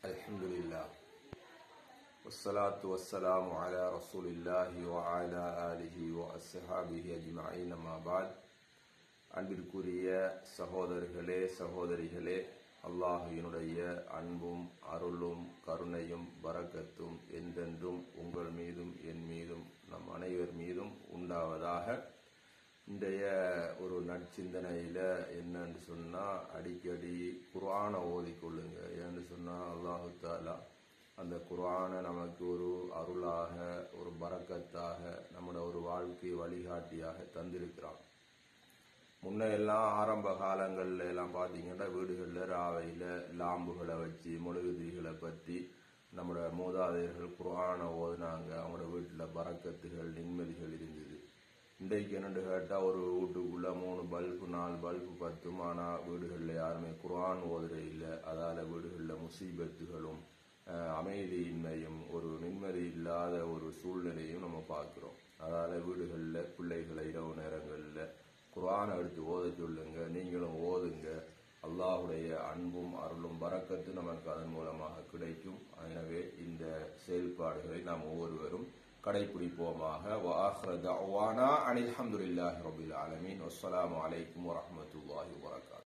அல்ஹம்துலில்லாஹ் வஸ்ஸலாத்து வஸ்ஸலாமு அலா ரசூலில்லாஹி வ அலா ஆலிஹி வ அஸ்ஹாபிஹி அஜ்மஈன் அம்மா பஅத். அன்பிற்குரிய சகோதரர்களே சகோதரிகளே, அல்லாஹ்வினுடைய அன்பும் அருளும் கருணையும் பரக்கத்தும் என்றென்றும் உங்கள் மீதும் என் மீதும் நம் அனைவர் மீதும் உண்டாவதாக. இன்றைய ஒரு நற்சிந்தனையில என்னன்னு சொன்னா, அடிக்கடி குர்ஆனை ஓதிக்கொள்ளுங்க. ஏன்னு சொன்னா அல்லாஹு தாலா அந்த குர்ஆனை நமக்கு ஒரு அருளாக, ஒரு பரக்கத்தாக, நம்மளோட ஒரு வாழ்க்கை வழிகாட்டியாக தந்திருக்கிறான். முன்ன எல்லாம் ஆரம்ப காலங்கள்ல எல்லாம் பார்த்தீங்கன்னா வீடுகளில் ராவையில் லாம்புகளை வச்சு மெழுகுதிரிகளை பற்றி நம்மளோட மூதாதையர்கள் குர்ஆனை ஓதுனாங்க. அவங்களோட வீட்டில் பரக்கத்துகள் நிம்மதிகள் இருந்தது. இன்றைக்கு என்னென்று கேட்டால் ஒரு வீட்டுக்குள்ளே 3 பல்பு 4 பல்பு பத்தும், ஆனால் வீடுகளில் யாருமே குர்ஆன் ஓதுற இல்லை. அதால் வீடுகளில் முசீபத்துகளும் அமைதியின்மையும் ஒரு நிம்மதி இல்லாத ஒரு சூழ்நிலையும் நம்ம பார்க்குறோம். அதால் வீடுகளில் பிள்ளைகளை இரவு நேரங்களில் குர்ஆனை எடுத்து ஓத சொல்லுங்க, நீங்களும் ஓதுங்க. அல்லாஹுடைய அன்பும் அருளும் பரக்கத்து நமக்கு அதன் மூலமாக கிடைக்கும். எனவே இந்த செயல்பாடுகளை நாம் ஒவ்வொருவரும் கடைபிடிப்போமாக. வ ஆகிரு தஅவானா அனில் ஹம்துலில்லாஹி ரப்பில் ஆலமீன். வஸ்ஸலாமு அலைக்கும் வரஹ்மத்துல்லாஹி வபரகாத்துஹு.